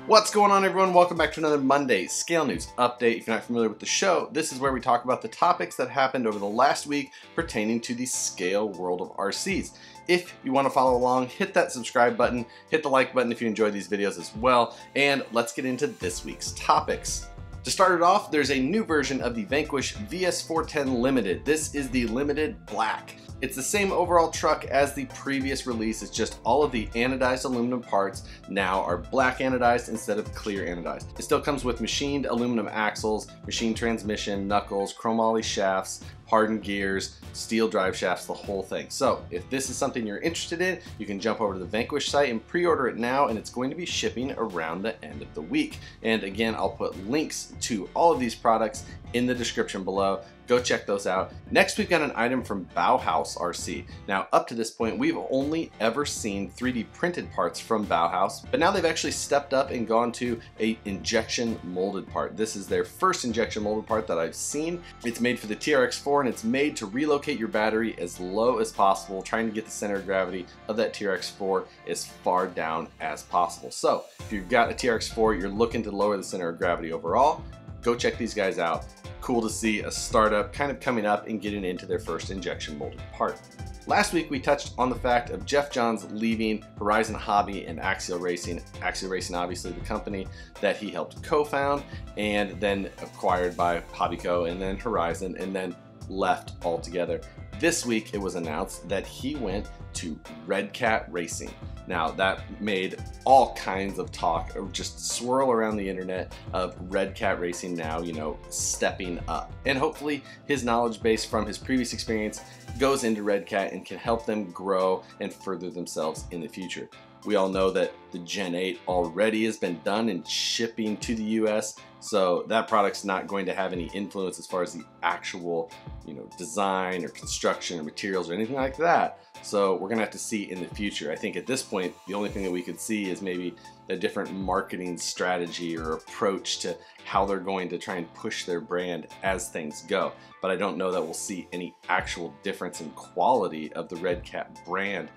What's going on, everyone? Welcome back to another Monday Scale News Update. If you're not familiar with the show, this is where we talk about the topics that happened over the last week pertaining to the scale world of RCs. If you want to follow along, hit that subscribe button, hit the like button if you enjoy these videos as well, and let's get into this week's topics. To start it off, there's a new version of the Vanquish VS4-10 Limited. This is the Limited Black. It's the same overall truck as the previous release. It's just all of the anodized aluminum parts now are black anodized instead of clear anodized. It still comes with machined aluminum axles, machined transmission, knuckles, chromoly shafts, hardened gears, steel drive shafts, the whole thing. So if this is something you're interested in, you can jump over to the Vanquish site and pre-order it now, and it's going to be shipping around the end of the week. And again, I'll put links to all of these products in the description below. Go check those out. Next, we've got an item from Bowhouse RC. Now, up to this point, we've only ever seen 3D printed parts from Bowhouse, but now they've actually stepped up and gone to a injection molded part. This is their first injection molded part that I've seen. It's made for the TRX4, and it's made to relocate your battery as low as possible, trying to get the center of gravity of that TRX4 as far down as possible. So if you've got a TRX4, you're looking to lower the center of gravity overall, go check these guys out. Cool to see a startup kind of coming up and getting into their first injection molded part. Last week we touched on the fact of Jeff Johns leaving Horizon Hobby and Axial Racing. Axial Racing, obviously the company that he helped co-found and then acquired by Hobbyco and then Horizon, and then left altogether. This week it was announced that he went to Redcat Racing. Now that made all kinds of talk, just swirl around the internet of Redcat Racing now, you know, stepping up. And hopefully his knowledge base from his previous experience goes into Redcat and can help them grow and further themselves in the future. We all know that the Gen 8 already has been done and shipping to the US, so that product's not going to have any influence as far as the actual, you know, design or construction or materials or anything like that. So we're gonna have to see in the future. I think at this point, the only thing that we could see is maybe a different marketing strategy or approach to how they're going to try and push their brand as things go. But I don't know that we'll see any actual difference in quality of the Redcat brand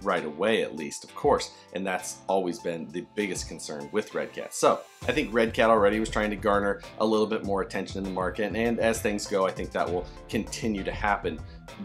right away, at least, of course. And that's always been the biggest concern with Redcat. So I think Redcat already was trying to garner a little bit more attention in the market. And as things go, I think that will continue to happen,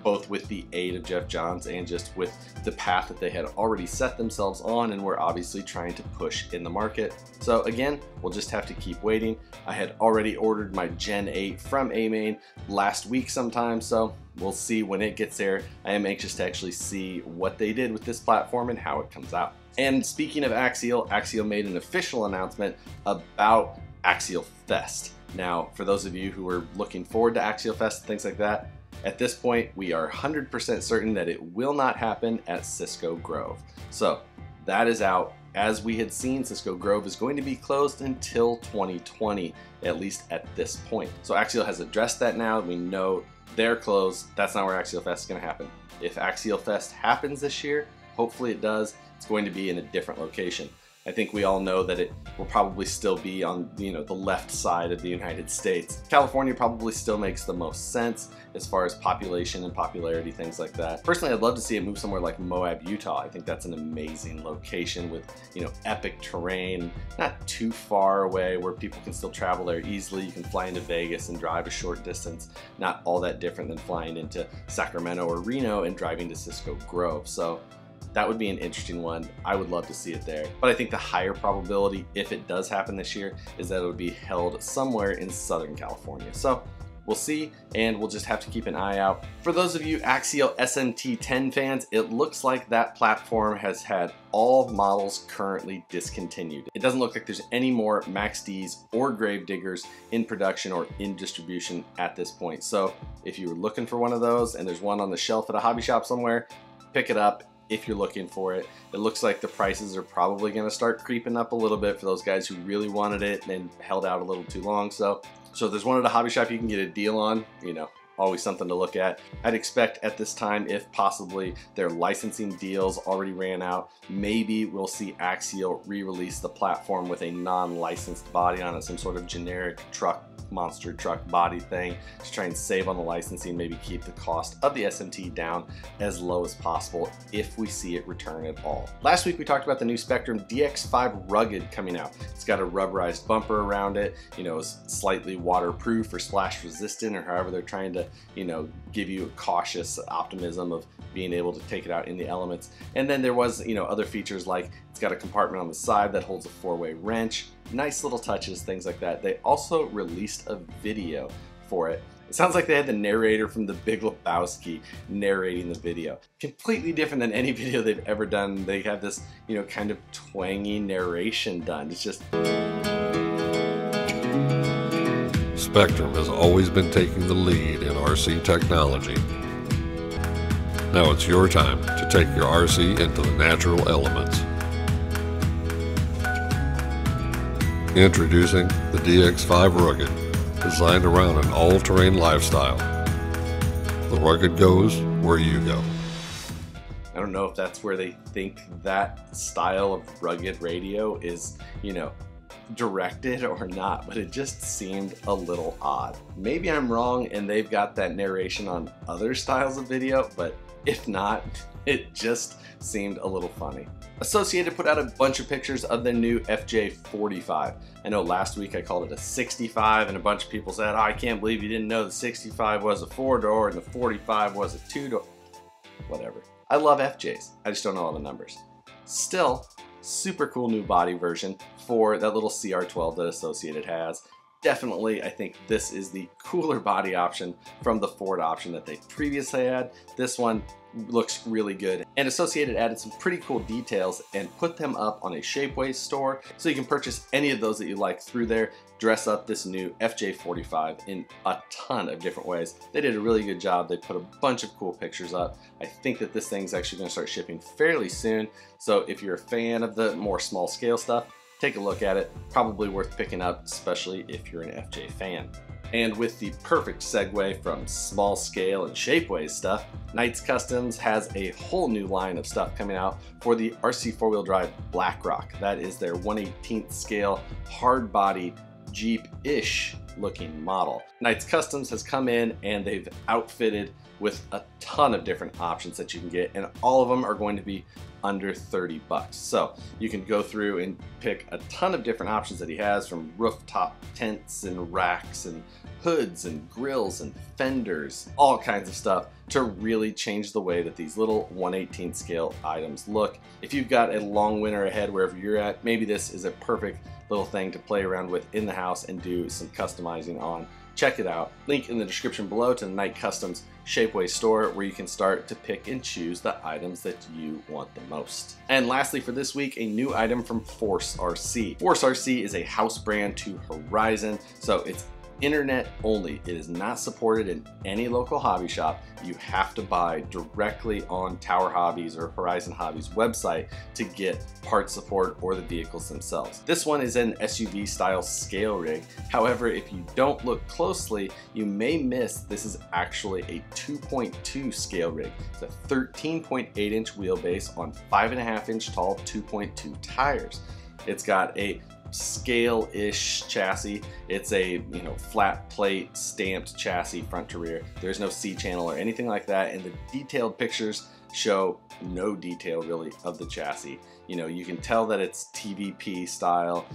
both with the aid of Jeff Johns and just with the path that they had already set themselves on and were obviously trying to push in the market. So again, we'll just have to keep waiting. I had already ordered my Gen 8 from A-Main last week sometime, so we'll see when it gets there. I am anxious to actually see what they did with this platform and how it comes out. And speaking of Axial, Axial made an official announcement about Axialfest. Now, for those of you who are looking forward to Axialfest and things like that, at this point, we are 100% certain that it will not happen at Cisco Grove. So that is out. As we had seen, Cisco Grove is going to be closed until 2020, at least at this point. So Axial has addressed that now. We know they're closed. That's not where Axialfest is going to happen. If Axialfest happens this year, hopefully it does, it's going to be in a different location. I think we all know that it will probably still be on, you know, the left side of the United States. California probably still makes the most sense as far as population and popularity, things like that. Personally, I'd love to see it move somewhere like Moab, Utah. I think that's an amazing location with, you know, epic terrain, not too far away where people can still travel there easily. You can fly into Vegas and drive a short distance, not all that different than flying into Sacramento or Reno and driving to Cisco Grove. So that would be an interesting one. I would love to see it there. But I think the higher probability, if it does happen this year, is that it would be held somewhere in Southern California. So we'll see, and we'll just have to keep an eye out. For those of you Axial SMT10 fans, it looks like that platform has had all models currently discontinued. It doesn't look like there's any more Max Ds or Gravediggers in production or in distribution at this point. So if you were looking for one of those and there's one on the shelf at a hobby shop somewhere, pick it up if you're looking for it. It looks like the prices are probably going to start creeping up a little bit for those guys who really wanted it and held out a little too long. So if there's one at a hobby shop you can get a deal on, you know, always something to look at. I'd expect at this time, if possibly their licensing deals already ran out, maybe we'll see Axial re-release the platform with a non-licensed body on it, some sort of generic monster truck body thing to try and save on the licensing, maybe keep the cost of the SMT down as low as possible if we see it return at all. Last week we talked about the new Spektrum DX5 Rugged coming out. It's got a rubberized bumper around it, you know, it's slightly waterproof or splash resistant, or however they're trying to, you know, give you a cautious optimism of being able to take it out in the elements. And then there was, you know, other features like it's got a compartment on the side that holds a 4-way wrench. Nice little touches, things like that. They also released a video for it. It sounds like they had the narrator from The Big Lebowski narrating the video. Completely different than any video they've ever done. They have this, you know, kind of twangy narration done. It's just... Spektrum has always been taking the lead in RC technology. Now it's your time to take your RC into the natural elements. Introducing the DX5 Rugged, designed around an all-terrain lifestyle. The Rugged goes where you go. I don't know if that's where they think that style of rugged radio is, you know, directed or not, but it just seemed a little odd. Maybe I'm wrong and they've got that narration on other styles of video, but if not, it just seemed a little funny. Associated put out a bunch of pictures of the new FJ45. I know last week I called it a 65 and a bunch of people said, oh, I can't believe you didn't know the 65 was a 4-door and the 45 was a 2-door. Whatever. I love FJs, I just don't know all the numbers. Still, super cool new body version for that little CR12 that Associated has. Definitely, I think this is the cooler body option from the Ford option that they previously had. This one looks really good, and Associated added some pretty cool details and put them up on a Shapeways store, so you can purchase any of those that you like through there, dress up this new FJ45 in a ton of different ways. They did a really good job. They put a bunch of cool pictures up. I think that this thing's actually going to start shipping fairly soon, so if you're a fan of the more small scale stuff, take a look at it. Probably worth picking up, especially if you're an FJ fan. And with the perfect segue from small scale and Shapeways stuff, Knights Customs has a whole new line of stuff coming out for the RC 4-wheel drive Blackrock. That is their 1/18th scale hard body Jeep-ish looking model. Knights Customs has come in and they've outfitted with a ton of different options that you can get, and all of them are going to be under 30 bucks. So you can go through and pick a ton of different options that he has, from rooftop tents and racks and hoods and grills and fenders, all kinds of stuff to really change the way that these little 1/18 scale items look. If you've got a long winter ahead wherever you're at, maybe this is a perfect little thing to play around with in the house and do some customizing on. Check it out. Link in the description below to the Knight Customs Shapeways store, where you can start to pick and choose the items that you want the most. And lastly for this week, a new item from Force RC. Force RC is a house brand to Horizon, so it's internet only. It is not supported in any local hobby shop. You have to buy directly on Tower Hobbies or Horizon Hobbies website to get part support or the vehicles themselves. This one is an SUV style scale rig. However, if you don't look closely, you may miss this is actually a 2.2 scale rig. It's a 13.8 inch wheelbase on 5.5 inch tall 2.2 tires. It's got a scale-ish chassis. It's a, you know, flat plate stamped chassis front to rear. There's no C-channel or anything like that, and the detailed pictures show no detail really of the chassis. You know, you can tell that it's TVP style.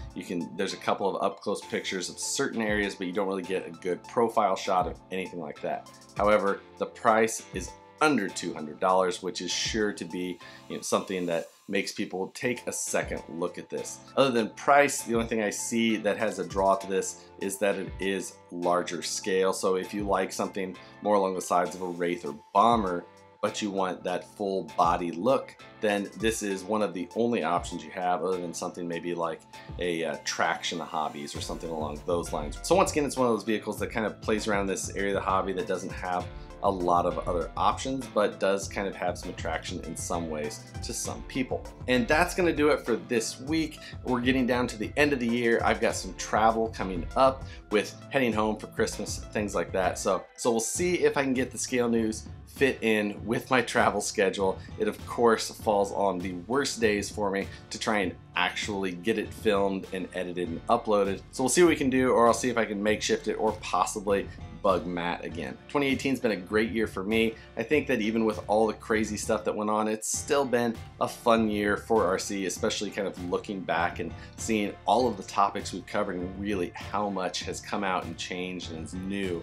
There's a couple of up-close pictures of certain areas, but you don't really get a good profile shot of anything like that. However, the price is under $200, which is sure to be, you know, something that makes people take a second look at this. Other than price, the only thing I see that has a draw to this is that it is larger scale. So if you like something more along the sides of a Wraith or Bomber, but you want that full body look, then this is one of the only options you have, other than something maybe like a Traction Hobbies or something along those lines. So once again, it's one of those vehicles that kind of plays around this area of the hobby that doesn't have a lot of other options, but does kind of have some attraction in some ways to some people. And that's gonna do it for this week. We're getting down to the end of the year. I've got some travel coming up with heading home for Christmas, things like that. So we'll see if I can get the scale news fit in with my travel schedule. It of course falls on the worst days for me to try and actually get it filmed and edited and uploaded. So we'll see what we can do, or I'll see if I can makeshift it or possibly bug Matt again. 2018's been a great year for me. I think that even with all the crazy stuff that went on, it's still been a fun year for RC, especially kind of looking back and seeing all of the topics we've covered and really how much has come out and changed and is new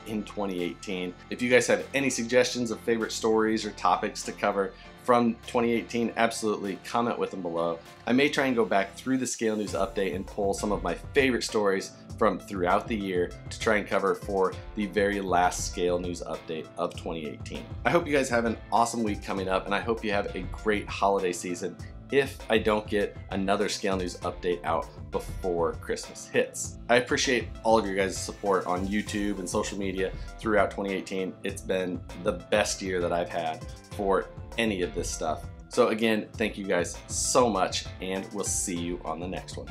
in 2018. If you guys have any suggestions of favorite stories or topics to cover from 2018, absolutely comment with them below. I may try and go back through the Scale News update and pull some of my favorite stories from throughout the year to try and cover for the very last Scale News update of 2018. I hope you guys have an awesome week coming up, and I hope you have a great holiday season if I don't get another Scale News update out before Christmas hits. I appreciate all of your guys' support on YouTube and social media throughout 2018. It's been the best year that I've had for any of this stuff. So again, thank you guys so much, and we'll see you on the next one.